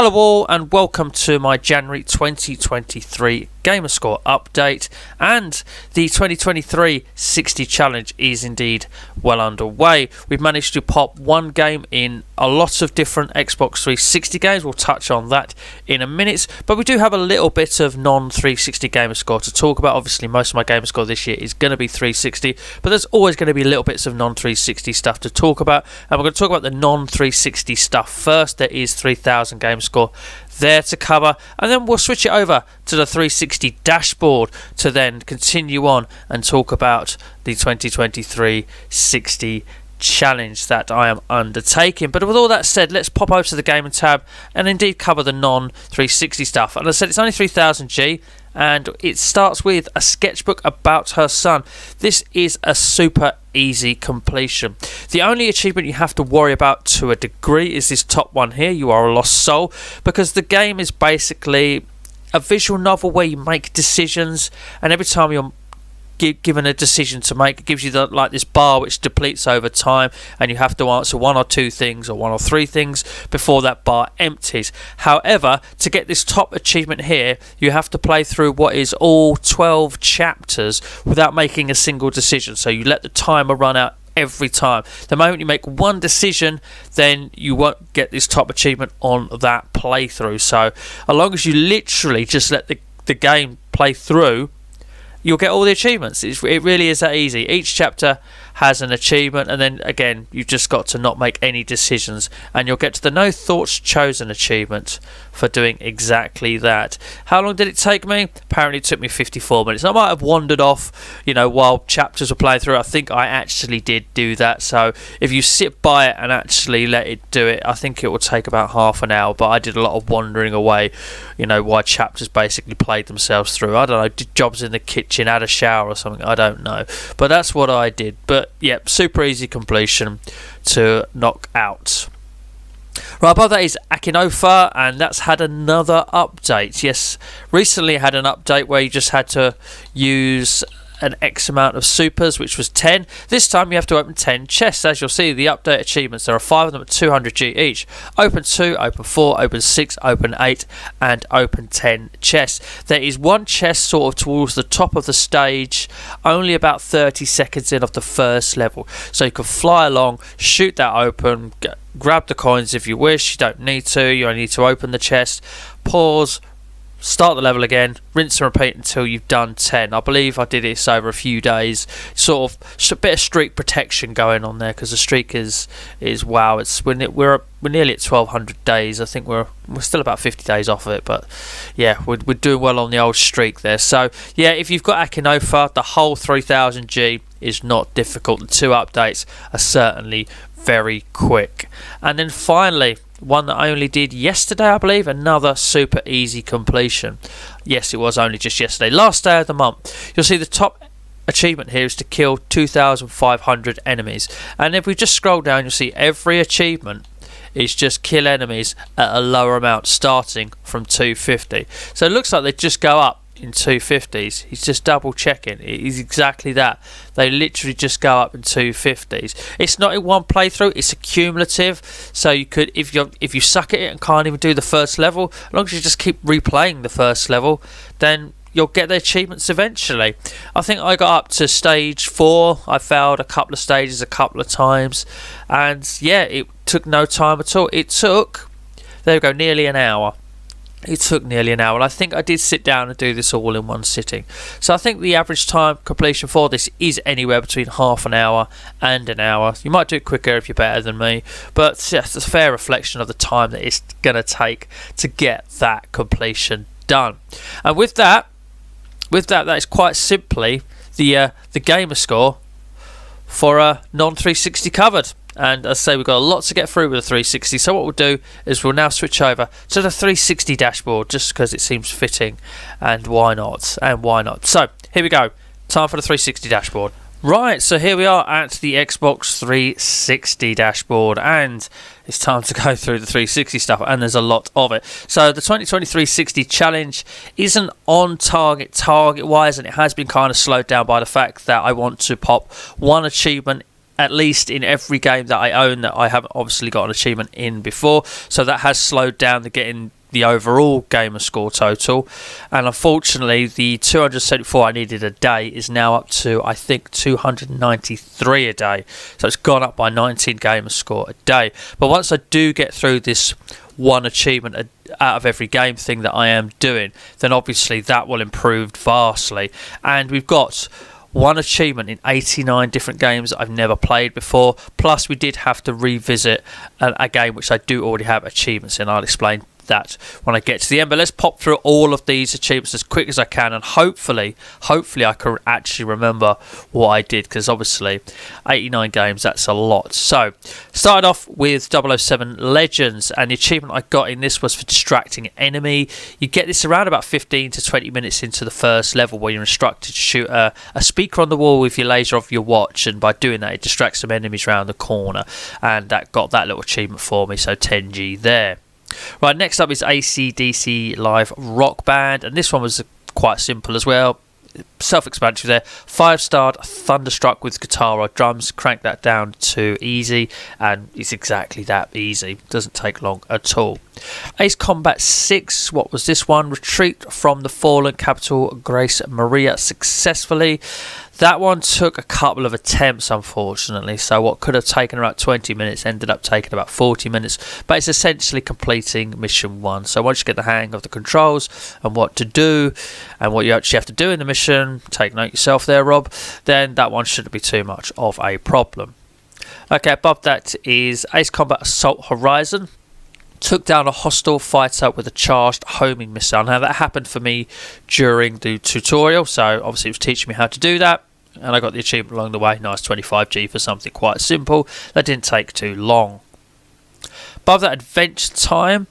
Hello all and welcome to my January 2023 Gamerscore update, and the 2023 60 challenge is indeed well underway. We've managed to pop one game in a lot of different Xbox 360 games. We'll touch on that in a minute, but we do have a little bit of non-360 Gamerscore to talk about. Obviously most of my Gamerscore this year is going to be 360, but there's always going to be little bits of non-360 stuff to talk about, and we're going to talk about the non-360 stuff first. There is 3000 Gamerscore there to cover, and then we'll switch it over to the 360 dashboard to then continue on and talk about the 2023 60 challenge that I am undertaking. But with all that said, let's pop over to the gaming tab and indeed cover the non-360 stuff. And as I said, it's only 3000G, and it starts with a sketchbook about her son. This is a super easy completion. The only achievement you have to worry about to a degree is this top one here, You Are a Lost Soul, because the game is basically a visual novel where you make decisions, and every time you're given a decision to make, it gives you this bar which depletes over time, and you have to answer one or two things or one or three things before that bar empties. However, to get this top achievement here, you have to play through what is all 12 chapters without making a single decision. So you let the timer run out every time. The moment you make one decision, then you won't get this top achievement on that playthrough. So as long as you literally just let the game play through, you'll get all the achievements. It really is that easy. Each chapter has an achievement, and then again you've just got to not make any decisions, and you'll get to the no thoughts chosen achievement for doing exactly that. How long did it take me? Apparently it took me 54 minutes. I might have wandered off, while chapters were playing through. I think I actually did do that. So if you sit by it and actually let it do it, I think it will take about half an hour. But I did a lot of wandering away, while chapters basically played themselves through. I don't know, did jobs in the kitchen, had a shower or something, I don't know. But that's what I did. But yeah, super easy completion to knock out. Right above that is Akinofa, and that's had another update. Yes, recently it had an update where you just had to use an X amount of supers, which was 10. This time you have to open 10 chests. As you'll see, the update achievements, there are 5 of them at 200G each. Open 2, open 4, open 6, open 8, and open 10 chests. There is one chest sort of towards the top of the stage, only about 30 seconds in of the first level. So you can fly along, shoot that open, grab the coins if you wish. You don't need to. You only need to open the chest, pause, start the level again, rinse and repeat until you've done 10. I believe I did this over a few days. Sort of a bit of streak protection going on there, because the streak is wow. We're nearly at 1200 days. I think we're still about 50 days off of it, but yeah, we're doing well on the old streak there. So yeah, if you've got Akinofa, the whole 3000G is not difficult. The 2 updates are certainly very quick. And then finally, one that I only did yesterday, I believe, another super easy completion. Yes, it was only just yesterday, last day of the month. You'll see the top achievement here is to kill 2,500 enemies, and if we just scroll down, you'll see every achievement is just kill enemies at a lower amount, starting from 250. So it looks like they just go up in 250s. He's just double checking. It is exactly that. They literally just go up in 250s. It's not in one playthrough, it's a cumulative. So you could, if you suck at it and can't even do the first level, as long as you just keep replaying the first level, then you'll get the achievements eventually. I think I got up to stage 4. I failed a couple of stages a couple of times, and yeah, it took no time at all. It took, there we go, nearly an hour. It took nearly an hour, and I think I did sit down and do this all in one sitting. So I think the average time completion for this is anywhere between half an hour and an hour. You might do it quicker if you're better than me, but yeah, it's a fair reflection of the time that it's going to take to get that completion done. And with that is quite simply the Gamerscore for a non-360 covered. And as I say, we've got a lot to get through with the 360, so what we'll do is we'll now switch over to the 360 dashboard, just because it seems fitting, and why not? So here we go, time for the 360 dashboard. Right, so here we are at the Xbox 360 dashboard, and it's time to go through the 360 stuff, and there's a lot of it. So the 2023 60 challenge isn't on target-wise, and it has been kind of slowed down by the fact that I want to pop one achievement at least in every game that I own that I haven't obviously got an achievement in before. So that has slowed down the getting the overall Gamerscore total, and unfortunately the 274 I needed a day is now up to, I think, 293 a day, so it's gone up by 19 Gamerscore a day. But once I do get through this one achievement out of every game thing that I am doing, then obviously that will improve vastly. And we've got one achievement in 89 different games that I've never played before, plus we did have to revisit a game which I do already have achievements in. I'll explain that when I get to the end, but let's pop through all of these achievements as quick as I can, and hopefully I can actually remember what I did, because obviously 89 games, that's a lot. So started off with 007 Legends, and the achievement I got in this was for distracting an enemy. You get this around about 15 to 20 minutes into the first level, where you're instructed to shoot a speaker on the wall with your laser of your watch, and by doing that it distracts some enemies around the corner, and that got that little achievement for me, so 10G there. Right, next up is AC/DC Live Rock Band, and this one was quite simple as well. Self-explanatory there. 5-starred Thunderstruck with guitar or drums. Crank that down to easy, and it's exactly that easy. Doesn't take long at all. Ace Combat 6. What was this one? Retreat from the fallen capital Grace Maria successfully. That one took a couple of attempts, unfortunately, so what could have taken about 20 minutes ended up taking about 40 minutes, but it's essentially completing mission 1. So once you get the hang of the controls and what to do and what you actually have to do in the mission, take note yourself there, Rob, then that one shouldn't be too much of a problem. Okay, above that is Ace Combat Assault Horizon. Took down a hostile fighter with a charged homing missile. Now that happened for me during the tutorial, so obviously it was teaching me how to do that, and I got the achievement along the way. Nice 25G for something quite simple. That didn't take too long. Above that, Adventure Time,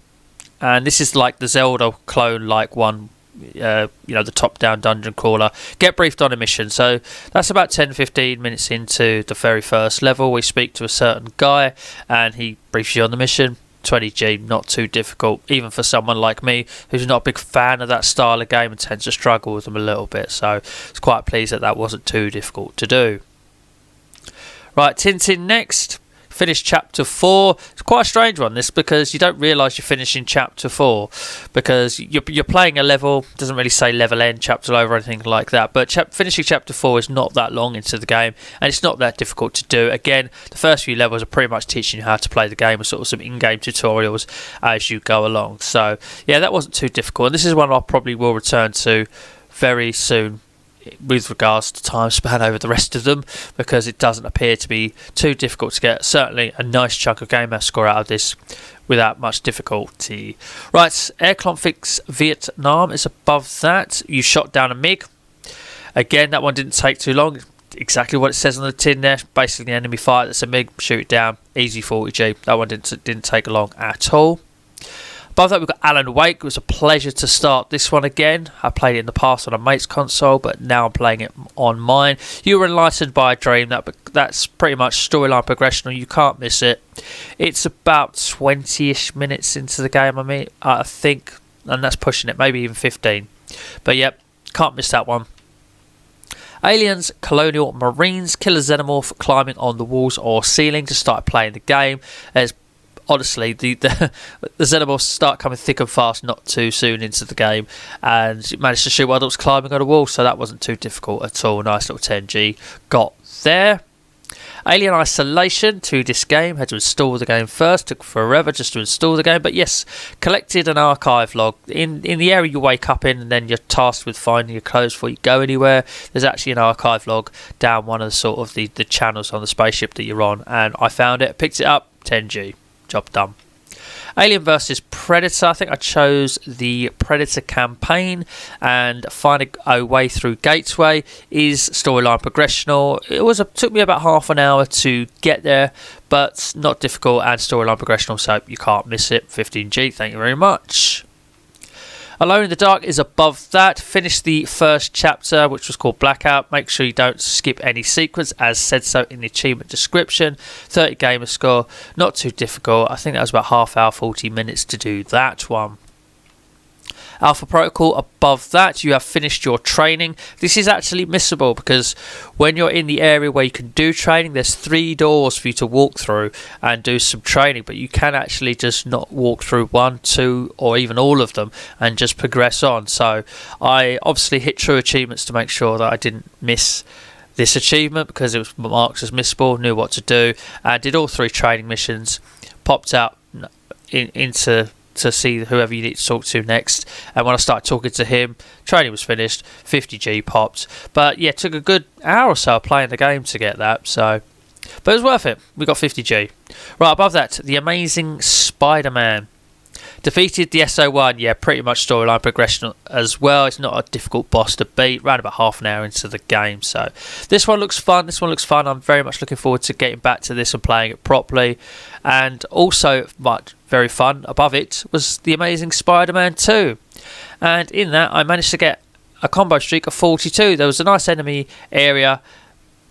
and this is like the Zelda clone like one, the top down dungeon crawler. Get briefed on a mission, so that's about 10-15 minutes into the very first level. We speak to a certain guy and he briefs you on the mission. 20G, not too difficult, even for someone like me who's not a big fan of that style of game and tends to struggle with them a little bit, so it's quite pleased that wasn't too difficult to do. Right, Tintin next. Finished chapter 4. It's quite a strange one, this, because you don't realise you're finishing chapter 4, because you're playing a level, doesn't really say level end, chapter over, or anything like that, but finishing chapter 4 is not that long into the game, and it's not that difficult to do. Again, the first few levels are pretty much teaching you how to play the game, with sort of some in-game tutorials as you go along. So yeah, that wasn't too difficult, and this is one I probably will return to very soon with regards to time span over the rest of them, because it doesn't appear to be too difficult to get certainly a nice chunk of Gamerscore out of this without much difficulty. Right, Air Conflicts Vietnam is above that. You shot down a MiG. Again, that one didn't take too long. Exactly what it says on the tin there. Basically, the enemy fire that's a MiG, shoot it down. Easy 40G. That one didn't take long at all. Above that, we've got Alan Wake. It was a pleasure to start this one again. I played it in the past on a mate's console, but now I'm playing it on mine. You were enlightened by a dream. That's pretty much storyline progression. You can't miss it. It's about 20-ish minutes into the game, I think, and that's pushing it, maybe even 15. But yep, can't miss that one. Aliens, Colonial Marines, Killer Xenomorph climbing on the walls or ceiling to start playing the game. Honestly, the Xenomorphs start coming thick and fast not too soon into the game, and you managed to shoot while I was climbing on a wall, so that wasn't too difficult at all. Nice little 10G got there. Alien Isolation to this game. Had to install the game first. Took forever just to install the game, but yes, collected an archive log in the area you wake up in, and then you're tasked with finding your clothes before you go anywhere. There's actually an archive log down one of the channels on the spaceship that you're on, and I found it, picked it up, 10G. Job done. Alien vs Predator. I think I chose the Predator campaign, and finding a way through Gateway is storyline progressional. It took me about half an hour to get there, but not difficult and storyline progressional, so you can't miss it. 15G, thank you very much. Alone in the Dark is above that. Finished the first chapter, which was called Blackout. Make sure you don't skip any sequence, as said so in the achievement description. 30 Gamerscore, not too difficult. I think that was about half hour, 40 minutes to do that one. Alpha Protocol. Above that, you have finished your training. This is actually missable because when you're in the area where you can do training, there's 3 doors for you to walk through and do some training, but you can actually just not walk through 1, 2 or even all of them and just progress on. So I obviously hit true achievements to make sure that I didn't miss this achievement because it was marked as missable, knew what to do, and did all 3 training missions, popped out into to see whoever you need to talk to next, and when I started talking to him, training was finished, 50G popped. But yeah, it took a good hour or so of playing the game to get that, so but it was worth it. We got 50G. Right, above that, the Amazing Spider-Man. Defeated the SO1, yeah, pretty much storyline progression as well. It's not a difficult boss to beat, around about half an hour into the game. So this one looks fun. I'm very much looking forward to getting back to this and playing it properly. And also, very fun, above it was the Amazing Spider-Man 2. And in that, I managed to get a combo streak of 42. There was a nice enemy area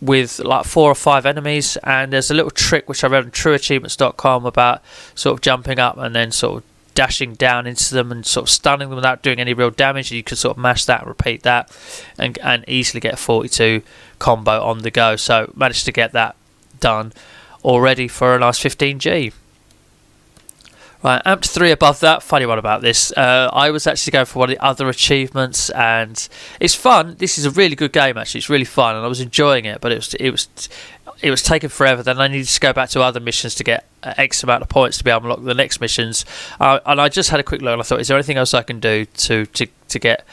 with like 4 or 5 enemies, and there's a little trick which I read on trueachievements.com about sort of jumping up and then sort of dashing down into them and sort of stunning them without doing any real damage. You could sort of mash that and repeat that and easily get a 42 combo on the go. So managed to get that done already for a nice 15G. Right, Amped 3 above that. Funny one about this. I was actually going for one of the other achievements, and it's fun. This is a really good game, actually. It's really fun, and I was enjoying it. But it was taking forever. Then I needed to go back to other missions to get X amount of points to be able to unlock the next missions. And I just had a quick look, and I thought, is there anything else I can do to get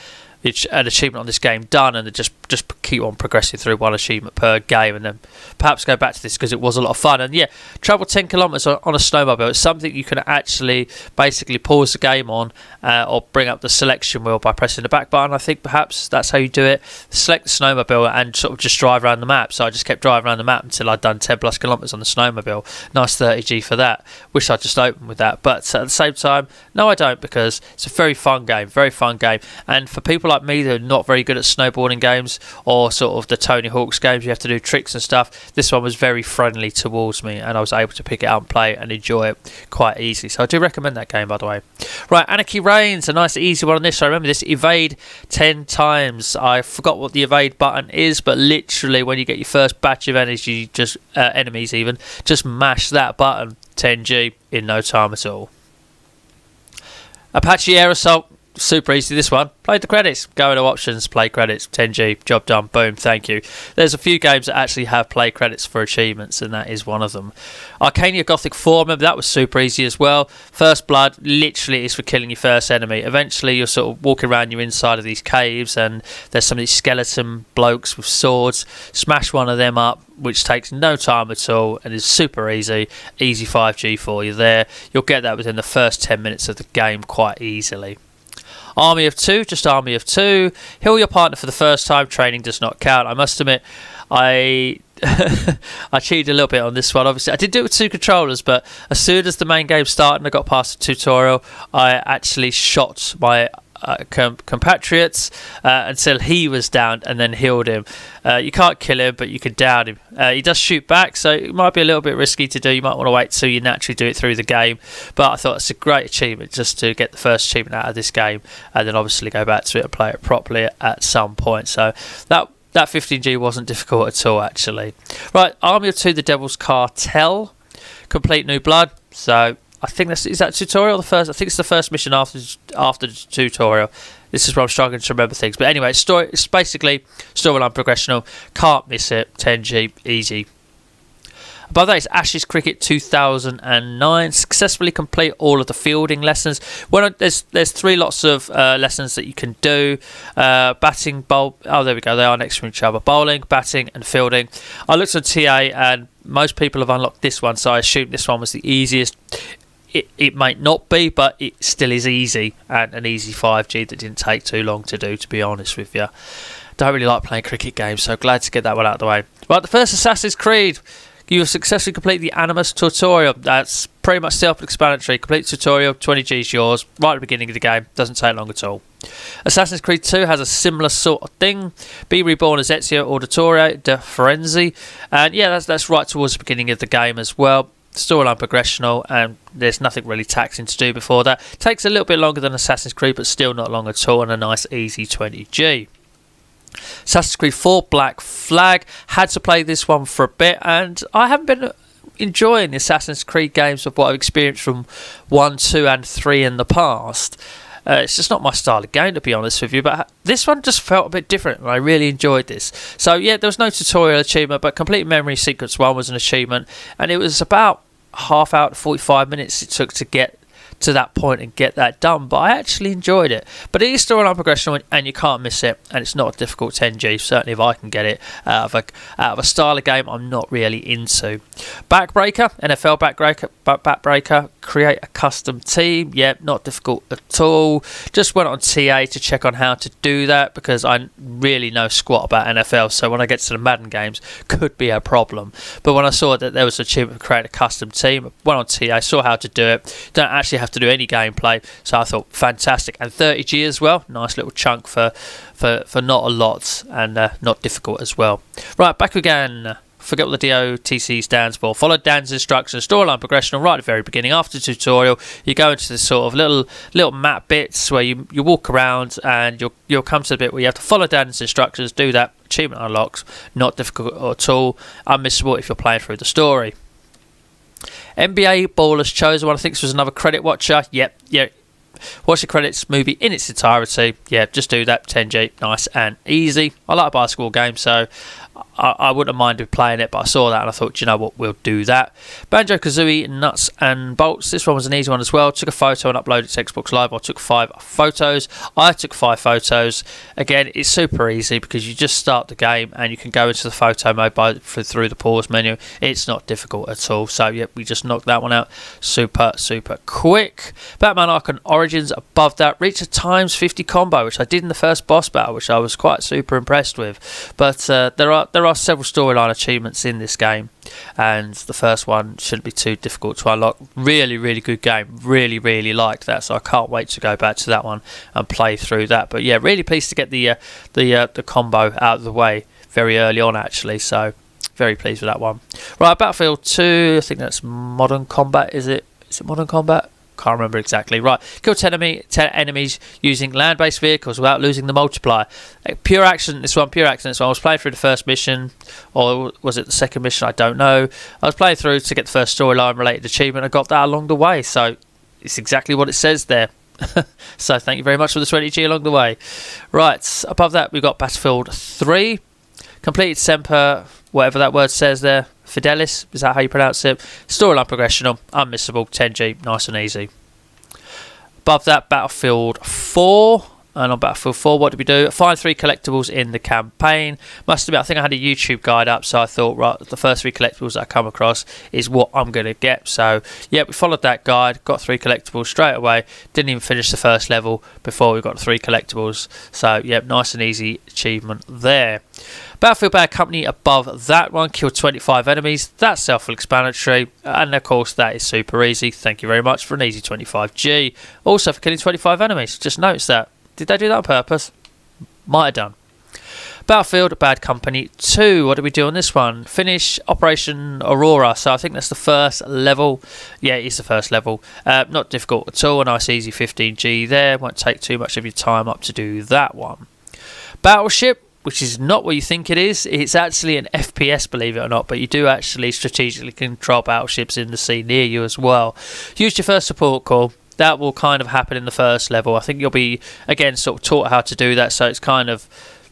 an achievement on this game done, and just keep on progressing through one achievement per game, and then perhaps go back to this because it was a lot of fun. And yeah, travel 10 kilometers on a snowmobile. It's something you can actually basically pause the game on or bring up the selection wheel by pressing the back button. I think perhaps that's how you do it. Select the snowmobile and sort of just drive around the map. So I just kept driving around the map until I'd done 10 plus kilometers on the snowmobile. Nice 30G for that. Wish I'd just opened with that, but at the same time, no, I don't, because it's a very fun game. And for people like me that are not very good at snowboarding games or sort of the Tony Hawk's games, you have to do tricks and stuff, this one was very friendly towards me, and I was able to pick it up and play it and enjoy it quite easily. So I do recommend that game, by the way. Right, Anarchy Reigns, a nice easy one on this. I remember this, evade 10 times. I forgot what the evade button is, but literally when you get your first batch of enemies, just mash that button, 10G in no time at all. Apache Air Assault, super easy this one. Played the credits, go into options, play credits, 10G, job done, boom, thank you. There's a few games that actually have play credits for achievements, and that is one of them. Arcania Gothic 4, remember that was super easy as well. First blood literally is for killing your first enemy. Eventually you're sort of walking around your inside of these caves, and there's some of these skeleton blokes with swords. Smash one of them up, which takes no time at all and is super easy 5G for you there. You'll get that within the first 10 minutes of the game quite easily. Army of 2, just Army of 2. Heal your partner for the first time, training does not count. I must admit, I cheated a little bit on this one. Obviously, I did do it with 2 controllers, but as soon as the main game started and I got past the tutorial, I actually shot my compatriots until he was down and then healed him. You can't kill him, but you can down him. He does shoot back, so it might be a little bit risky to do. You might want to wait till you naturally do it through the game, but I thought it's a great achievement just to get the first achievement out of this game and then obviously go back to it and play it properly at some point. So that 15G wasn't difficult at all, actually. Right, Army of 2, the Devil's Cartel, complete new blood. So I think is that tutorial. I think it's the first mission after the tutorial. This is where I'm struggling to remember things. But anyway, it's basically storyline progressional. Can't miss it. 10G, easy. Above that is Ashes Cricket 2009. Successfully complete all of the fielding lessons. There's 3 lots of lessons that you can do. Batting, bowl. Oh, there we go. They are next to each other. Bowling, batting, and fielding. I looked at TA, and most people have unlocked this one, so I assume this one was the easiest. It might not be, but it still is easy, and an easy 5G that didn't take too long to do, to be honest with you. Don't really like playing cricket games, so glad to get that one out of the way. Right, the first Assassin's Creed. You have successfully completed the Animus tutorial. That's pretty much self-explanatory. Complete tutorial, 20G is yours, right at the beginning of the game. Doesn't take long at all. Assassin's Creed 2 has a similar sort of thing. Be reborn as Ezio Auditore de Firenze. And yeah, that's right towards the beginning of the game as well. storyline progressional, and there's nothing really taxing to do before that. Takes a little bit longer than Assassin's Creed, but still not long at all, and a nice easy 20G. Assassin's Creed 4 Black Flag. Had to play this one for a bit, and I haven't been enjoying the Assassin's Creed games of what I've experienced from 1, 2 and 3 in the past. It's just not my style of game, to be honest with you, but this one just felt a bit different, and I really enjoyed this. So yeah, there was no tutorial achievement, but Complete Memory Sequence 1 was an achievement, and it was about half hour to 45 minutes it took to get to that point and get that done, but I actually enjoyed it. But it is storyline progression, and you can't miss it, and it's not a difficult 10G, certainly if I can get it out of a style of game I'm not really into. Backbreaker, NFL Backbreaker, create a custom team. Yeah, not difficult at all. Just went on TA to check on how to do that, because I really know squat about NFL, so when I get to the Madden games, could be a problem. But when I saw that there was an achievement to create a custom team, went on TA, saw how to do it. Don't actually have to do any gameplay, so I thought fantastic. And 30G as well, nice little chunk for not a lot, and not difficult as well. Right, back again. Forget what the DOTC stands for. Follow Dan's instructions, storyline progression right at the very beginning. After the tutorial, you go into the sort of little map bits where you walk around, and you'll come to the bit where you have to follow Dan's instructions, do that, achievement unlocks, not difficult at all, unmissable if you're playing through the story. NBA Ballers Chosen One, I think this was another credit watcher. Yep. Watch the credits movie in its entirety. Yeah, just do that. 10G, nice and easy. I like a basketball game, so I wouldn't mind playing it, but I saw that and I thought, you know what, we'll do that. Banjo-Kazooie Nuts and Bolts. This one was an easy one as well. Took a photo and uploaded it to Xbox Live. I took 5 photos. I took 5 photos. Again, it's super easy because you just start the game and you can go into the photo mode through the pause menu. It's not difficult at all. So, yeah, we just knocked that one out super quick. Batman Arkham Origins, above that, reached a times 50 combo, which I did in the first boss battle, which I was quite super impressed with. But there are several storyline achievements in this game, and the first one shouldn't be too difficult to unlock. Really good game. Really liked that, so I can't wait to go back to that one and play through that. But yeah, really pleased to get the combo out of the way very early on, actually. So very pleased with that one. Right, Battlefield 2. I think that's Modern Combat. Is it Modern Combat? Can't remember exactly. Right, kill 10 enemies using land-based vehicles without losing the multiplier. Pure accident. This one. I was playing through the first mission, or was it the second mission? I don't know. I was playing through to get the first storyline related achievement. I got that along the way, so it's exactly what it says there. So thank you very much for the 20G along the way. Right, above that we've got Battlefield 3. Completed Semper, whatever that word says there. Fidelis, is that how you pronounce it? Storyline progressional, unmissable, 10G, nice and easy. Above that, Battlefield 4. And on Battlefield 4, what did we do? Find 3 collectibles in the campaign. Must admit, I think I had a YouTube guide up, so I thought, right, the first 3 collectibles that I come across is what I'm going to get. So, yeah, we followed that guide, got 3 collectibles straight away. Didn't even finish the first level before we got 3 collectibles. So, yeah, nice and easy achievement there. Battlefield Bad Company, above that one, killed 25 enemies. That's self-explanatory, and of course that is super easy. Thank you very much for an easy 25G. Also for killing 25 enemies, just noticed that. Did they do that on purpose? Might have done. Battlefield Bad Company 2. What did we do on this one? Finish Operation Aurora. So I think that's the first level. Yeah, it is the first level. Not difficult at all. A nice easy 15G there. Won't take too much of your time up to do that one. Battleship, which is not what you think it is. It's actually an FPS, believe it or not, but you do actually strategically control battleships in the sea near you as well. Use your first support call. That will kind of happen in the first level. I think you'll be, again, sort of taught how to do that, so it's kind of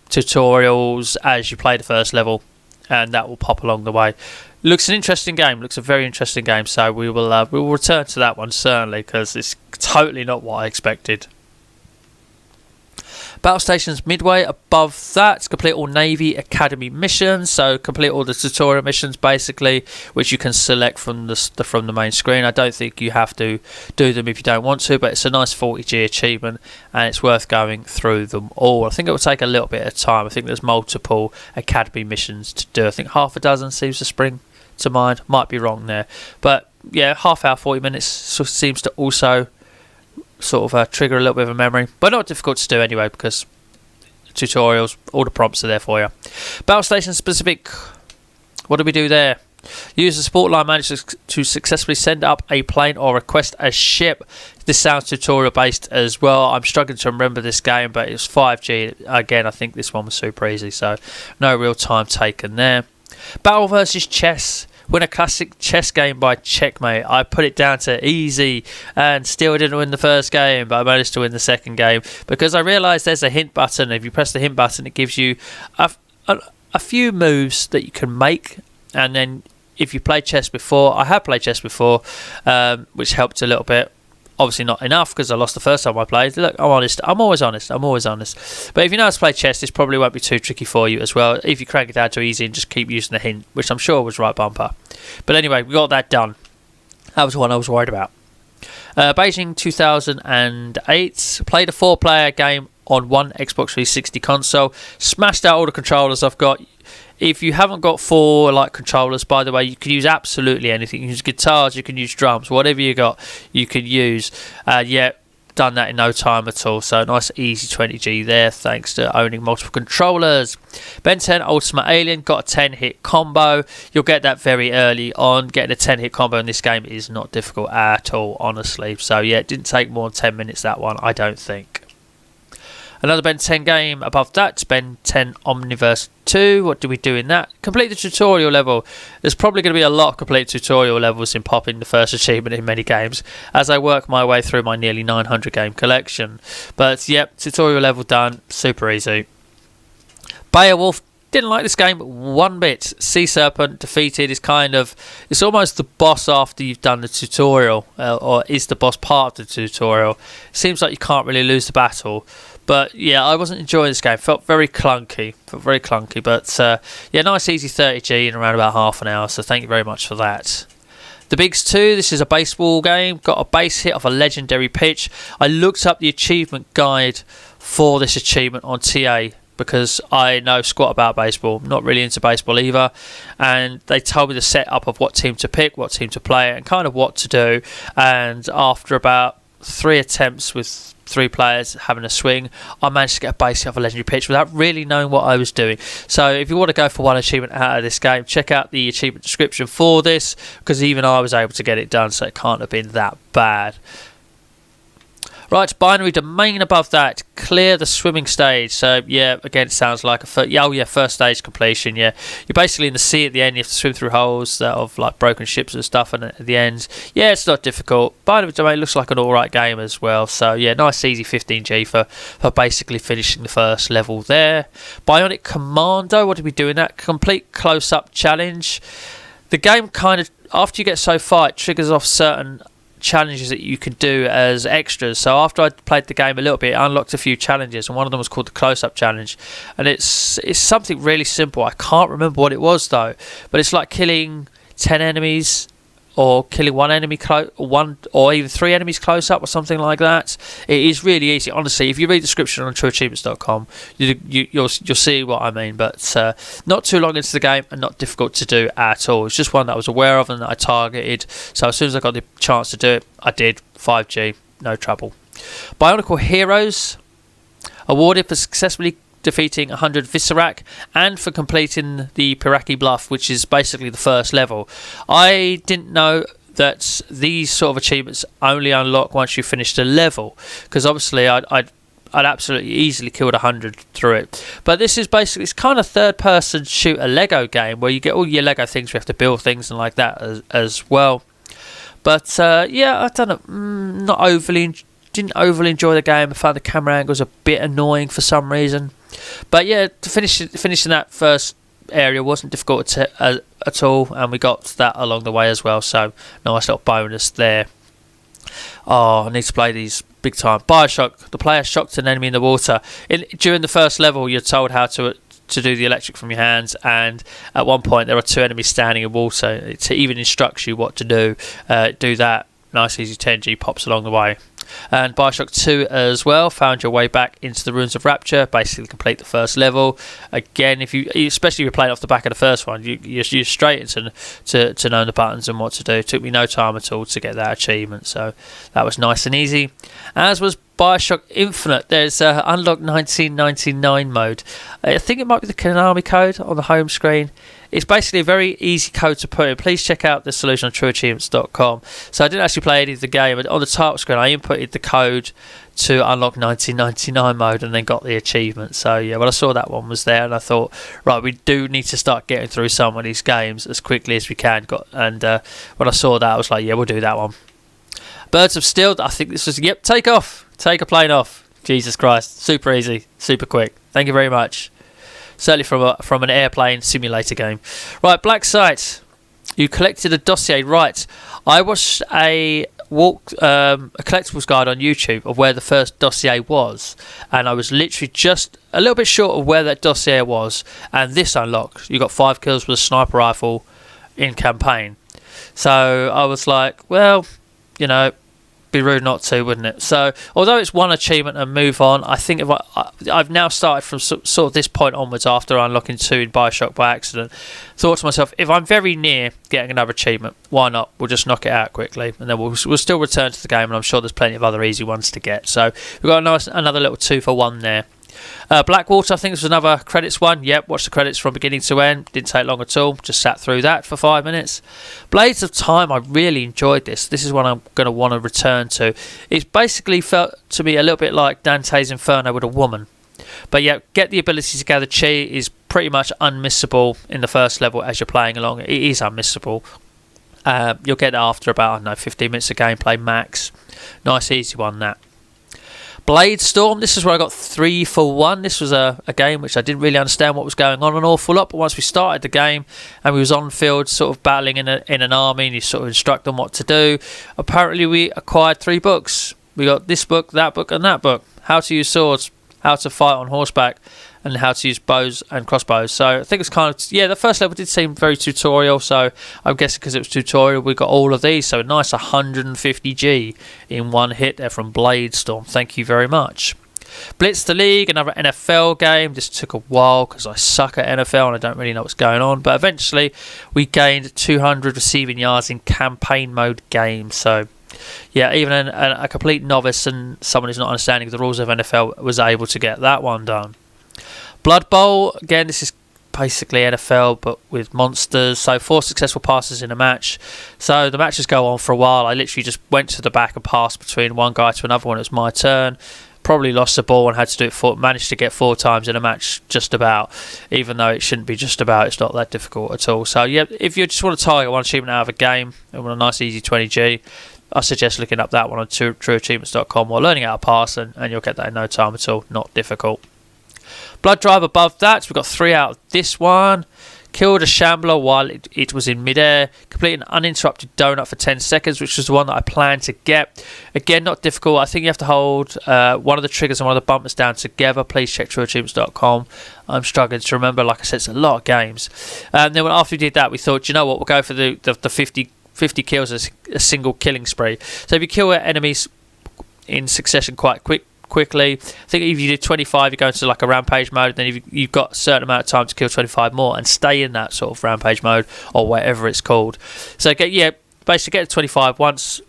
tutorials as you play the first level, and that will pop along the way. Looks an interesting game. Looks a very interesting game, so we will return to that one, certainly, because it's totally not what I expected. Battle Stations Midway, above that, complete all Navy Academy missions, so complete all the tutorial missions basically, which you can select from the main screen. I don't think you have to do them if you don't want to, but it's a nice 40G achievement and it's worth going through them all. I think it will take a little bit of time. I think there's multiple Academy missions to do. I think half a dozen seems to spring to mind. Might be wrong there, but yeah, half hour, 40 minutes seems to also sort of trigger a little bit of a memory, but not difficult to do anyway because tutorials, all the prompts are there for you. Battle Station Specific, what did we do there? Use the support line manager to successfully send up a plane or request a ship. This sounds tutorial based as well. I'm struggling to remember this game, but it was 5G. Again, I think this one was super easy, so no real time taken there. Battle versus chess. Win a classic chess game by checkmate. I put it down to easy and still didn't win the first game, but I managed to win the second game because I realised there's a hint button. If you press the hint button, it gives you a few moves that you can make, and then if you played chess before, I have played chess before, which helped a little bit. Obviously not enough because I lost the first time I played. Look, I'm honest. I'm always honest. But if you know how to play chess, this probably won't be too tricky for you as well. If you crank it down to easy and just keep using the hint, which I'm sure was right bumper. But anyway, we got that done. That was one I was worried about. Beijing 2008. Played a 4-player game on one Xbox 360 console. Smashed out all the controllers I've got. If you haven't got 4 controllers, by the way, you can use absolutely anything. You can use guitars, you can use drums, whatever you got, you can use. Done that in no time at all. So nice easy 20G there, thanks to owning multiple controllers. Ben 10 Ultimate Alien got a 10-hit combo. You'll get that very early on. Getting a 10-hit combo in this game is not difficult at all, honestly. So yeah, it didn't take more than 10 minutes, that one, I don't think. Another Ben 10 game above that, Ben 10 Omniverse 2. What do we do in that? Complete the tutorial level. There's probably going to be a lot of complete tutorial levels in popping the first achievement in many games as I work my way through my nearly 900 game collection. But yep, tutorial level done. Super easy. Beowulf. Didn't like this game one bit. Sea Serpent defeated is it's almost the boss after you've done the tutorial, or is the boss part of the tutorial. Seems like you can't really lose the battle. But yeah, I wasn't enjoying this game. Felt very clunky. But yeah, nice easy 30G in around about half an hour. So thank you very much for that. The Bigs 2, this is a baseball game. Got a base hit off a legendary pitch. I looked up the achievement guide for this achievement on TA because I know squat about baseball. I'm not really into baseball either. And they told me the setup of what team to pick, what team to play, and kind of what to do. And after about 3 attempts with 3 players having a swing, I managed to get a base hit off a legendary pitch without really knowing what I was doing. So if you want to go for one achievement out of this game, check out the achievement description for this, because even I was able to get it done, so it can't have been that bad. Right, binary domain above that. Clear the swimming stage. So, yeah, again, it sounds like first stage completion, yeah. You're basically in the sea at the end. You have to swim through holes of, broken ships and stuff, and at the end, yeah, it's not difficult. Binary domain looks like an alright game as well. So, yeah, nice, easy 15G for basically finishing the first level there. Bionic Commando, what did we do in that? Complete close-up challenge. The game after you get so far, it triggers off certain challenges that you can do as extras. So after I played the game a little bit, I unlocked a few challenges, and one of them was called the close-up challenge, and it's something really simple. I can't remember what it was though, but it's like killing 10 enemies or killing one enemy or even 3 enemies close up or something like that. It is really easy, honestly. If you read the description on trueachievements.com, you'll see what I mean. But not too long into the game and not difficult to do at all. It's just one that I was aware of and that I targeted. So as soon as I got the chance to do it, I did. 5G, no trouble. Bionicle Heroes, awarded for successfully defeating 100 Viscerak and for completing the Piraki Bluff, which is basically the first level. I didn't know that these sort of achievements only unlock once you finish the level, because obviously I'd absolutely easily killed 100 through it. But this is basically, it's kind of third-person shooter Lego game where you get all your Lego things, you have to build things and like that as well. But yeah, I don't know, didn't overly enjoy the game. I found the camera angles a bit annoying for some reason. But yeah, finishing that first area wasn't difficult at all, and we got that along the way as well. So nice little bonus there. Oh, I need to play these big time. Bioshock. The player shocked an enemy in the water. During the first level, you're told how to do the electric from your hands, and at one point there are 2 enemies standing in water. It even instructs you what to do. Do that. Nice easy 10G pops along the way. And Bioshock 2 as well, found your way back into the Ruins of Rapture, basically complete the first level. Again, especially if you're playing off the back of the first one, you're straight into to know the buttons and what to do. It took me no time at all to get that achievement, so that was nice and easy. As was Bioshock Infinite, there's Unlock 1999 mode. I think it might be the Konami code on the home screen. It's basically a very easy code to put in. Please check out the solution on trueachievements.com. So I didn't actually play any of the game, but on the title screen I inputted the code to unlock 1999 mode and then got the achievement. So yeah, when I saw that one was there, and I thought, right, we do need to start getting through some of these games as quickly as we can. When I saw that, I was like, yeah, we'll do that one. Birds of Steel, I think this was, yep, take a plane off. Jesus Christ, super easy, super quick. Thank you very much. Certainly from an airplane simulator game. Right, Black Site. You collected a dossier. Right, I watched a collectibles guide on YouTube of where the first dossier was, and I was literally just a little bit short of where that dossier was, and this unlocked. You got 5 kills with a sniper rifle in campaign. So I was like, well, you know, be rude not to, wouldn't it? So although it's one achievement and move on, I think if I've now started from sort of this point onwards after unlocking 2 in Bioshock by accident, thought to myself, if I'm very near getting another achievement, why not? We'll just knock it out quickly, and then we'll still return to the game, and I'm sure there's plenty of other easy ones to get. So we've got another little 2 for 1 there. Blackwater, I think this was another credits one. Yep, watched the credits from beginning to end. Didn't take long at all. Just sat through that for 5 minutes. Blades of Time, I really enjoyed this. This is one I'm going to want to return to. It basically felt to me a little bit like Dante's Inferno with a woman. But yeah, get the ability to gather chi is pretty much unmissable in the first level as you're playing along. It is unmissable. You'll get it after about, I don't know, 15 minutes of gameplay max. Nice easy one, that. Blade Storm, this is where I got 3 for 1. This was a game which I didn't really understand what was going on an awful lot, but once we started the game and we was on field sort of battling in an army, and you sort of instruct them what to do, apparently we acquired 3 books. We got this book, that book and that book. How to use swords, how to fight on horseback, and how to use bows and crossbows. So I think it's kind of, yeah, the first level did seem very tutorial, so I'm guessing because it was tutorial we got all of these. So a nice 150G in one hit there from Blade Storm. Thank you very much. Blitz the League, another NFL game. This took a while because I suck at NFL and I don't really know what's going on, but eventually we gained 200 receiving yards in campaign mode game. So yeah, even a complete novice and someone who's not understanding the rules of NFL was able to get that one done. Blood Bowl, again, this is basically NFL but with monsters. So 4 successful passes in a match. So the matches go on for a while. I literally just went to the back and passed between one guy to another when it was my turn. Probably lost the ball and had to do it managed to get 4 times in a match just about, even though it shouldn't be just about. It's not that difficult at all. So yeah, if you just want to target one achievement out of a game and want a nice easy 20G, I suggest looking up that one on trueachievements.com or learning how to pass, and you'll get that in no time at all. Not difficult. Blood Drive above that, we've got 3 out of this one. Killed a shambler while it was in midair. Complete an uninterrupted donut for 10 seconds, which was the one that I planned to get. Again, not difficult. I think you have to hold one of the triggers and one of the bumpers down together. Please check trueachievements.com. I'm struggling to remember. Like I said, it's a lot of games. And then after we did that, we thought, you know what, we'll go for the 50 kills as a single killing spree. So if you kill enemies in succession quite quickly, I think if you do 25, you go into like a rampage mode, then you've got a certain amount of time to kill 25 more and stay in that sort of rampage mode or whatever it's called. So basically get to 25 once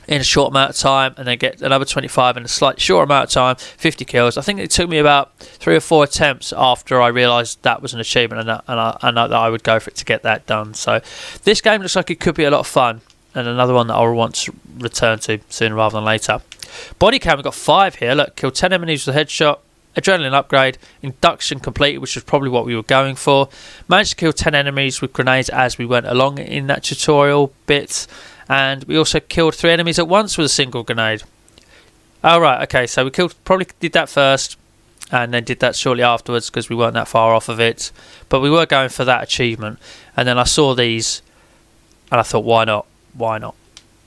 in a short amount of time, and then get another 25 in a slightly short amount of time, 50 kills. I think it took me about 3 or 4 attempts after I realised that was an achievement and that I would go for it to get that done. So this game looks like it could be a lot of fun, and another one that I'll want to return to sooner rather than later. Body cam, we've got 5 here. Look, killed 10 enemies with a headshot, adrenaline upgrade, induction completed, which was probably what we were going for. Managed to kill 10 enemies with grenades as we went along in that tutorial bit, and we also killed 3 enemies at once with a single grenade. Oh right, okay, so we probably did that first and then did that shortly afterwards because we weren't that far off of it, but we were going for that achievement. And then I saw these and I thought, why not?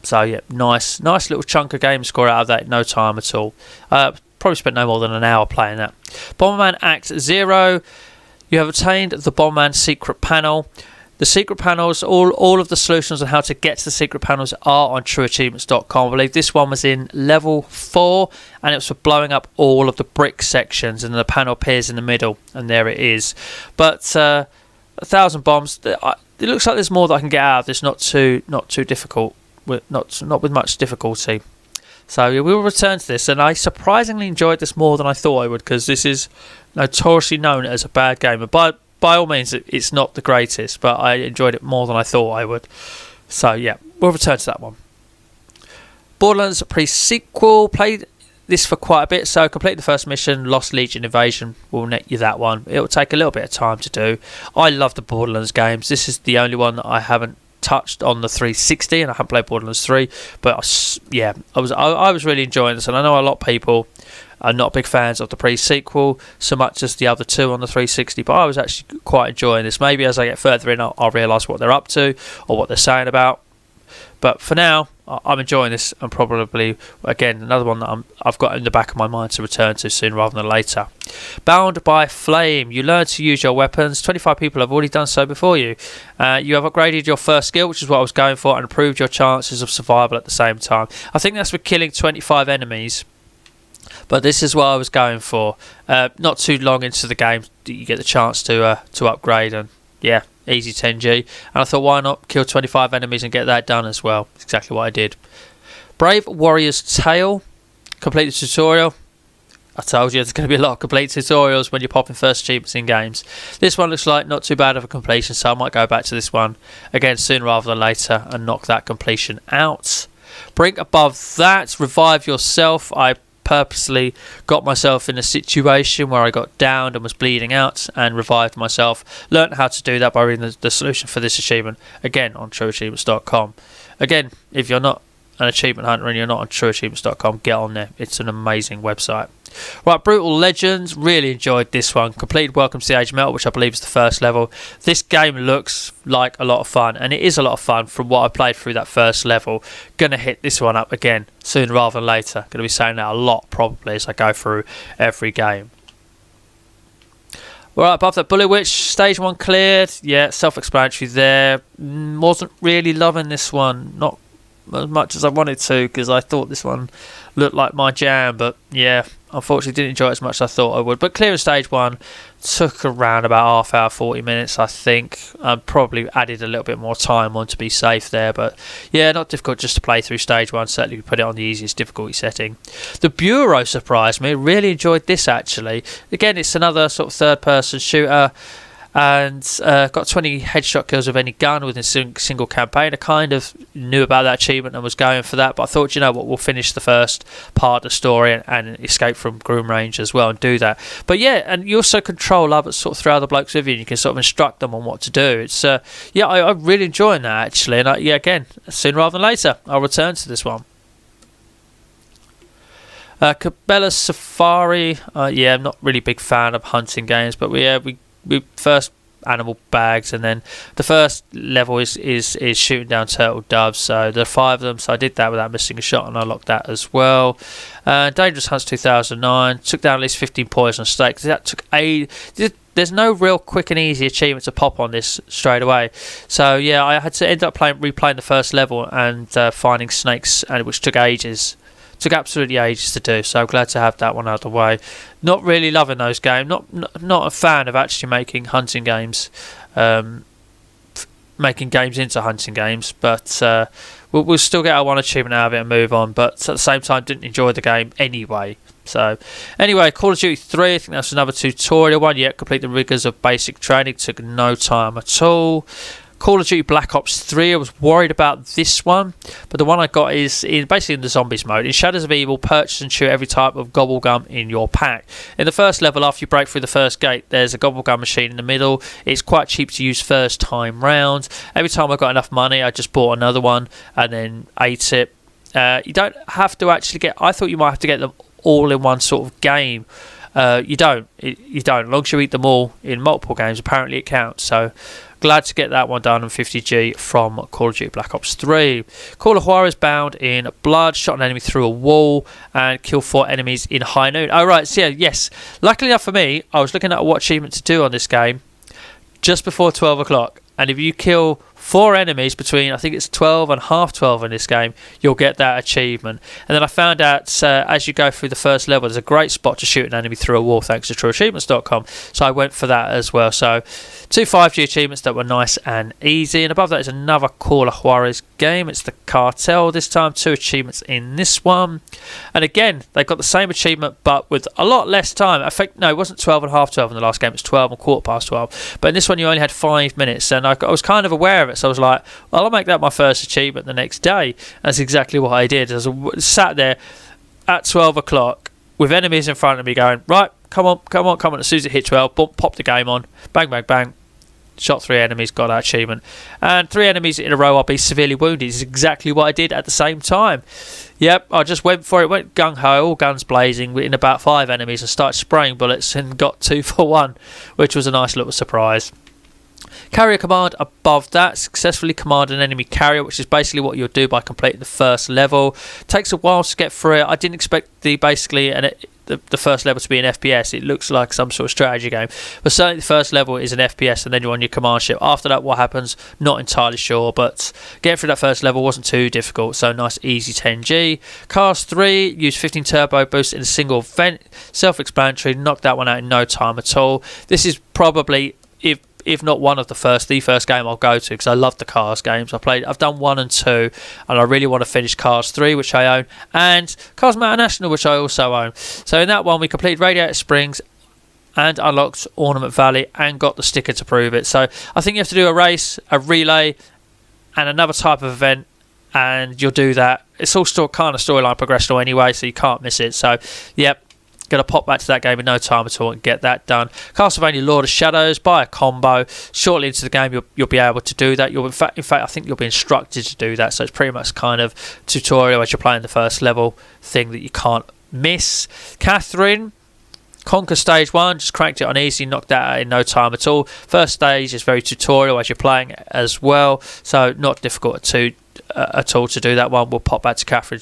So yeah, nice little chunk of game score out of that in no time at all. Probably spent no more than an hour playing that. Bomberman Act 0. You have attained the Bomberman secret panel. The secret panels, all of the solutions on how to get to the secret panels are on trueachievements.com. I believe this one was in level 4, and it was for blowing up all of the brick sections, and the panel appears in the middle, and there it is. But 1,000 bombs. It looks like there's more that I can get out of this. Not too difficult. Not with much difficulty. So yeah, we will return to this, and I surprisingly enjoyed this more than I thought I would, because this is notoriously known as a bad game. But by all means, it's not the greatest, but I enjoyed it more than I thought I would. So yeah, we'll return to that one. Borderlands pre-sequel, played this for quite a bit, so complete the first mission, Lost Legion Invasion will net you that one. It will take a little bit of time to do. I love the Borderlands games. This is the only one that I haven't touched on the 360, and I haven't played Borderlands 3, but I was really enjoying this, and I know a lot of people are not big fans of the pre-sequel so much as the other two on the 360, but I was actually quite enjoying this. Maybe as I get further in, I'll realise what they're up to or what they're saying about. But for now, I'm enjoying this, and probably, again, another one that I've got in the back of my mind to return to sooner rather than later. Bound by Flame. You learn to use your weapons. 25 people have already done so before you. You have upgraded your first skill, which is what I was going for, and improved your chances of survival at the same time. I think that's for killing 25 enemies, but this is what I was going for. Not too long into the game, you get the chance to upgrade, and yeah, easy 10G, and I thought, why not kill 25 enemies and get that done as well. Exactly what I did. Brave Warrior's Tale, complete the tutorial. I told you there's going to be a lot of complete tutorials when you're popping first achievements in games. This one looks like not too bad of a completion, so I might go back to this one again sooner rather than later and knock that completion out. Brink above that, Revive Yourself. I purposely got myself in a situation where I got downed and was bleeding out and revived myself. Learned how to do that by reading the solution for this achievement, again, on trueachievements.com. Again, if you're not an achievement hunter and you're not on trueachievements.com, get on there. It's an amazing website. Right, Brutal Legends, really enjoyed this one. Completed Welcome to the Age of Metal, which I believe is the first level. This game looks like a lot of fun, and it is a lot of fun from what I played through that first level. Gonna hit this one up again sooner rather than later. Gonna be saying that a lot probably as I go through every game. Right, above that, Bullet Witch, stage 1 cleared. Yeah, self-explanatory there. Wasn't really loving this one, not as much as I wanted to, because I thought this one looked like my jam, but yeah, unfortunately didn't enjoy it as much as I thought I would. But clearing stage 1 took around about half hour, 40 minutes, I think. I probably added a little bit more time on to be safe there, but yeah, not difficult just to play through stage 1. Certainly put it on the easiest difficulty setting. The Bureau surprised me. Really enjoyed this actually. Again, it's another sort of third person shooter, and got 20 headshot kills of any gun within a single campaign. I kind of knew about that achievement and was going for that, but I thought, you know what, we'll finish the first part of the story and escape from Groom Range as well and do that. But yeah, and you also control others, sort of 3 other blokes with you, and you can sort of instruct them on what to do. It's yeah, I'm really enjoying that actually, and yeah, again, sooner rather than later, I'll return to this one. Cabela's Safari, yeah, I'm not really a big fan of hunting games, but we first animal bags, and then the first level is shooting down turtle doves, so there are 5 of them, so I did that without missing a shot and I unlocked that as well. Dangerous Hunts 2009, took down at least 15 poisonous snakes. That took there's no real quick and easy achievement to pop on this straight away, so yeah, I had to end up replaying the first level and finding snakes, and which took ages. Took absolutely ages to do, so I'm glad to have that one out of the way. Not really loving those games. Not a fan of actually making hunting games, making games into hunting games. But we'll still get our one achievement out of it and move on. But at the same time, didn't enjoy the game anyway. So anyway, Call of Duty 3. I think that's another tutorial one. Yeah, complete the rigors of basic training. Took no time at all. Call of Duty Black Ops 3, I was worried about this one, but the one I got is basically in the zombies mode. In Shadows of Evil, purchase and shoot every type of gobblegum in your pack. In the first level, after you break through the first gate, there's a gobblegum machine in the middle. It's quite cheap to use first time round. Every time I got enough money, I just bought another one and then ate it. You don't have to actually get, I thought you might have to get them all in one sort of game. You don't. You don't. As long as you eat them all in multiple games, apparently it counts. So glad to get that one done on 50G from Call of Duty Black Ops 3. Call of Juarez Bound in Blood. Shot an enemy through a wall and killed 4 enemies in high noon. Oh, right. So, yeah, yes. Luckily enough for me, I was looking at what achievement to do on this game just before 12 o'clock. and if you kill 4 enemies between, I think it's 12 and half 12 in this game, you'll get that achievement. And then I found out as you go through the first level, there's a great spot to shoot an enemy through a wall thanks to trueachievements.com, so I went for that as well. So 2 5G achievements that were nice and easy. And above that is another Call of Juarez game. It's the Cartel this time, 2 achievements in this one. And again, they got the same achievement but with a lot less time. I think, no, it wasn't 12 and half 12 in the last game, it was 12 and quarter past 12. But in this one you only had 5 minutes, and I was kind of aware of it, so I was like, well, I'll make that my first achievement the next day. That's exactly what I did. I was sat there at 12 o'clock with enemies in front of me going, right, come on. As soon as it hit 12, boom, pop the game on, bang, bang, bang. Shot 3 enemies, got that achievement. And 3 enemies in a row, I'll be severely wounded. Is exactly what I did at the same time. Yep, I just went for it, went gung-ho, all guns blazing, in about 5 enemies, and started spraying bullets and got 2 for 1, which was a nice little surprise. Carrier command above that, successfully command an enemy carrier, which is basically what you'll do by completing the first level. Takes a while to get through it. I didn't expect the first level to be an FPS. It looks like some sort of strategy game, but certainly the first level is an FPS, and then you're on your command ship. After that, what happens, not entirely sure, but getting through that first level wasn't too difficult, so nice easy 10G. Cars 3, use 15 turbo boost in a single vent, self-explanatory, knocked that one out in no time at all. This is probably, if not one of the first game I'll go to, because I love the Cars games. I've done 1 and 2, and I really want to finish Cars 3, which I own, and Cars Mountain National, which I also own. So in that one we completed Radiator Springs and unlocked Ornament Valley and got the sticker to prove it. So I think you have to do a race, a relay, and another type of event, and you'll do that. It's all still kind of storyline progressional anyway, so you can't miss it. So yep, going to pop back to that game in no time at all and get that done. Castlevania Lord of Shadows, buy a combo. Shortly into the game, you'll be able to do that. In fact, I think you'll be instructed to do that. So it's pretty much kind of tutorial as you're playing the first level thing that you can't miss. Catherine, conquer stage 1, just cranked it on easy, knocked that out in no time at all. First stage is very tutorial as you're playing as well, so not difficult at all to do that one. We'll pop back to Catherine,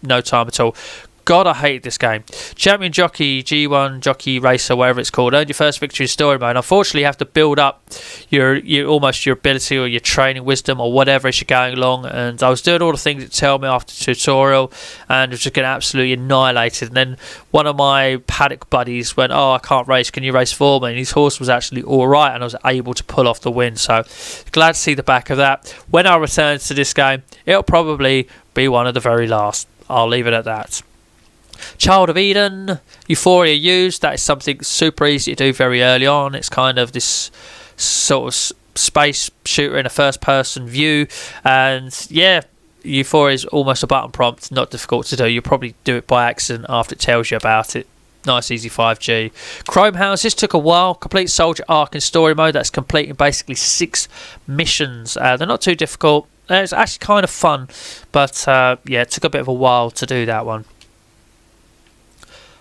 no time at all. God, I hate this game. Champion Jockey, G1 Jockey Racer, whatever it's called. Earned your first victory in story mode. Unfortunately, you have to build up your ability or your training wisdom or whatever as you're going along. And I was doing all the things that tell me after the tutorial, and was just getting absolutely annihilated. And then one of my paddock buddies went, "Oh, I can't race. Can you race for me?" And his horse was actually all right, and I was able to pull off the win. So glad to see the back of that. When I return to this game, it'll probably be one of the very last. I'll leave it at that. Child of Eden, Euphoria used. That is something super easy to do very early on. It's kind of this sort of space shooter in a first person view, and yeah, Euphoria is almost a button prompt, not difficult to do. You'll probably do it by accident after it tells you about it. Nice easy 5G. Chrome Houses took a while. Complete Soldier Arc in story mode. That's completing basically 6 missions. They're not too difficult. It's actually kind of fun, but yeah, it took a bit of a while to do that one.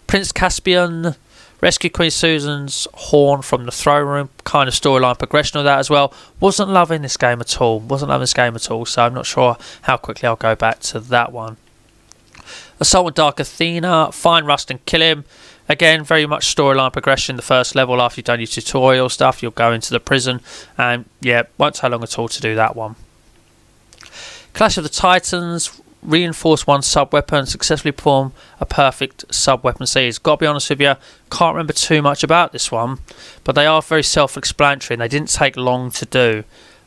Prince Caspian, rescue Queen Susan's horn from the throne room. Kind of storyline progression of that as well. Wasn't loving this game at all. So I'm not sure how quickly I'll go back to that one. Assault on Dark Athena, find Rust and kill him. Again, very much storyline progression. The first level, after you've done your tutorial stuff, you'll go into the prison, and yeah, won't take long at all to do that one. Clash of the Titans, reinforce one sub-weapon, successfully perform a perfect sub-weapon series. Gotta be honest with you, can't remember too much about this one, but they are very self-explanatory and they didn't take long to do.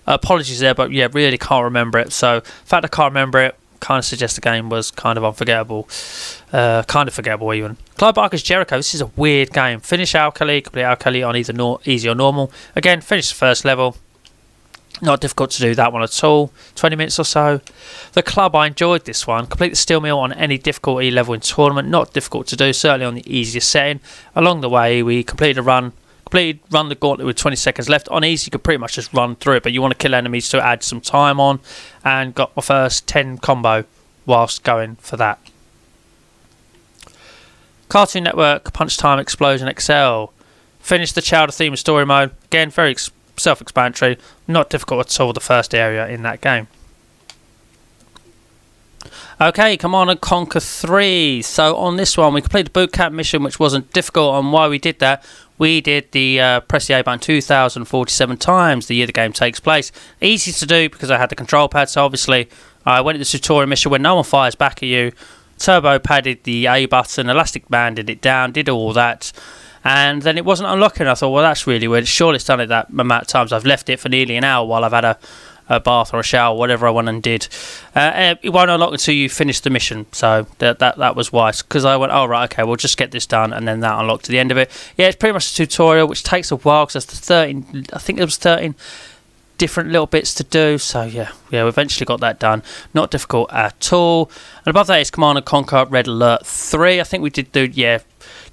Apologies there, but yeah, really can't remember it. So the fact I can't remember it kind of suggests the game was kind of unforgettable. Kind of forgettable even. Clive Barker's Jericho, this is a weird game. Finish Alkali, complete Alkali on either easy or normal. Again, finish the first level. Not difficult to do that one at all. 20 minutes or so. The Club, I enjoyed this one. Complete the steel mill on any difficulty level in tournament. Not difficult to do, certainly on the easiest setting. Along the way, we completed run the gauntlet with 20 seconds left. On easy, you could pretty much just run through it, but you want to kill enemies to add some time on. And got my first 10 combo whilst going for that. Cartoon Network, Punch Time Explosion XL. Finished the Chowder theme story mode. Again, very self-explanatory, not difficult at all, the first area in that game. Okay, Command and Conquer 3. So on this one, we completed the boot camp mission, which wasn't difficult, and why we did that, we did the press the A button 2,047 times the year the game takes place. Easy to do because I had the control pad, so obviously I went into the tutorial mission when no one fires back at you, turbo padded the A button, elastic banded it down, did all that, and then it wasn't unlocking. I thought, well, that's really weird. Surely it's done it that amount of times. I've left it for nearly an hour while I've had a bath or a shower, whatever I went and did. It won't unlock until you finish the mission, so that was wise, because I went, oh right, okay, we'll just get this done, and then that unlocked to the end of it. Yeah, it's pretty much a tutorial, which takes a while because there's 13, I think there was 13 different little bits to do, so yeah, we eventually got that done. Not difficult at all. And above that is Command & Conquer Red Alert 3. I think we did do,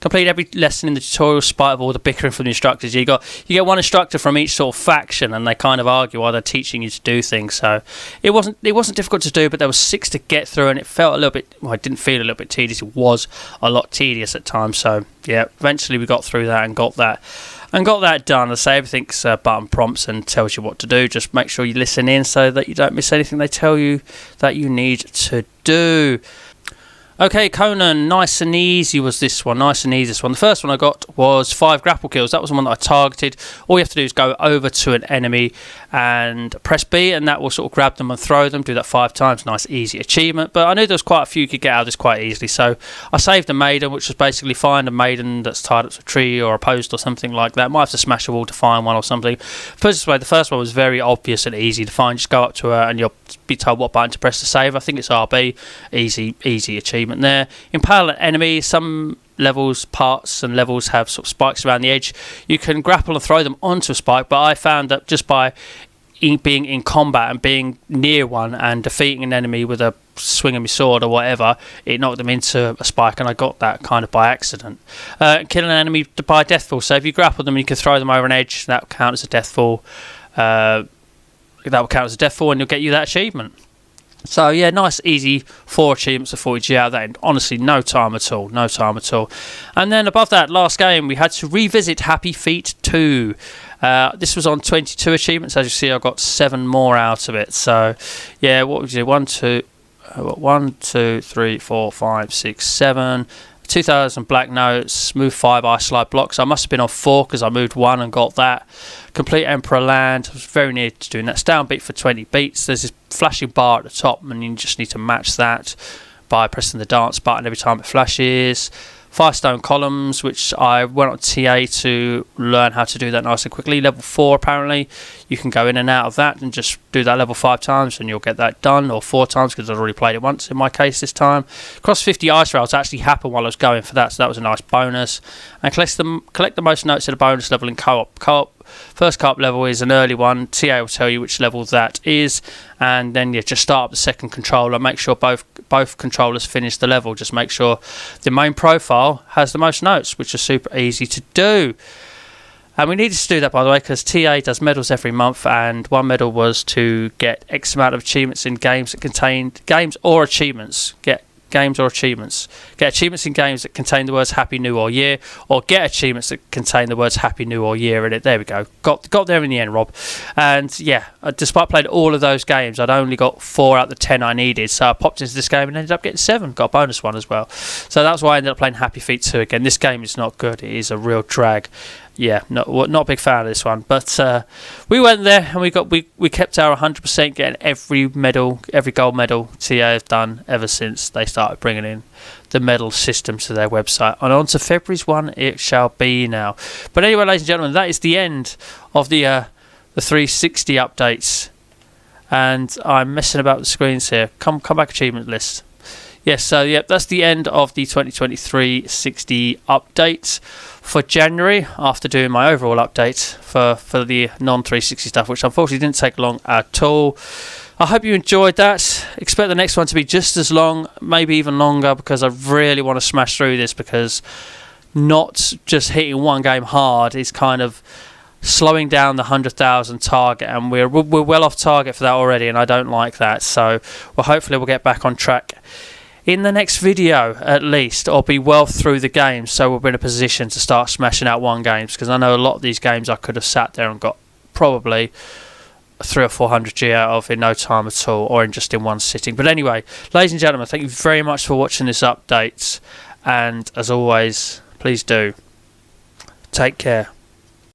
complete every lesson in the tutorial, in spite of all the bickering from the instructors. You get one instructor from each sort of faction, and they kind of argue while they're teaching you to do things. So it wasn't difficult to do, but there was 6 to get through, and it felt a little bit. Well, it didn't feel a little bit tedious. It was a lot tedious at times. So yeah, eventually we got through that and got that done. I say everything's button prompts and tells you what to do. Just make sure you listen in so that you don't miss anything they tell you that you need to do. Okay, Conan, nice and easy was this one. Nice and easy this one. The first one I got was 5 grapple kills. That was the one that I targeted. All you have to do is go over to an enemy and press B, and that will sort of grab them and throw them. Do that 5 times. Nice, easy achievement. But I knew there was quite a few you could get out of this quite easily. So I saved a maiden, which was basically find a maiden that's tied up to a tree or a post or something like that. Might have to smash a wall to find one or something. Put it this way, the first one was very obvious and easy to find. Just go up to her and you'll be told what button to press to save. I think it's RB. Easy achievement there. Impale an enemy. Some parts and levels have sort of spikes around the edge. You can grapple and throw them onto a spike, but I found that just by being in combat and being near one and defeating an enemy with a swing of my sword or whatever, it knocked them into a spike, and I got that kind of by accident. Killing an enemy by deathfall. So if you grapple them, you can throw them over an edge. That will count as a deathfall. And you'll get you that achievement. So yeah, nice, easy 4 achievements of 40G out of that. Honestly, no time at all. And then above that, last game, we had to revisit Happy Feet 2. This was on 22 achievements. As you see, I got 7 more out of it. So yeah, what would you do? 1, 2, 3, 4, 5, 6, 7. 2,000 black notes, move 5 ice slide blocks. I must have been on 4 because I moved 1 and got that. Complete Emperor Land. I was very near to doing that. It's downbeat for 20 beats. There's this flashing bar at the top, and you just need to match that by pressing the dance button every time it flashes. Firestone columns, which I went on TA to learn how to do that nice and quickly. Level 4 apparently. You can go in and out of that and just do that level 5 times and you'll get that done, or 4 times because I've already played it once in my case this time. Cross 50 ice rails actually happened while I was going for that, so that was a nice bonus. And collect the most notes at a bonus level in co-op. First co-op level is an early one. TA will tell you which level that is, and then you just start up the second controller. Make sure both controllers finish the level. Just make sure the main profile has the most notes, which is super easy to do. And we needed to do that, by the way, because TA does medals every month, and one medal was to get X amount of achievements in games that contained games or achievements. Get achievements in games that contain the words Happy New or Year, or get achievements that contain the words Happy New or Year in it. There we go. Got there in the end, Rob. And yeah, despite playing all of those games, I'd only got 4 out of the 10 I needed. So I popped into this game and ended up getting 7. Got a bonus one as well. So that's why I ended up playing Happy Feet 2 again. This game is not good. It is a real drag. Yeah, not a big fan of this one, but we went there and we kept our 100%, getting every medal, every gold medal TA have done ever since they started bringing in the medal system to their website. And on to February's one it shall be now. But anyway, ladies and gentlemen, that is the end of the 360 updates, and I'm messing about the screens here. Come back, achievement list. Yes, so yeah, that's the end of the 2023 60 updates for January, after doing my overall update for the non-360 stuff, which unfortunately didn't take long at all. I hope you enjoyed that. Expect the next one to be just as long, maybe even longer, because I really want to smash through this, because not just hitting one game hard is kind of slowing down the 100,000 target, and we're well off target for that already, and I don't like that. So hopefully we'll get back on track in the next video, at least, or be well through the game, so we'll be in a position to start smashing out 1 games, because I know a lot of these games I could have sat there and got probably 300 or 400 G out of in no time at all, or in just in one sitting. But anyway, ladies and gentlemen, thank you very much for watching this update, and as always, please do take Take care.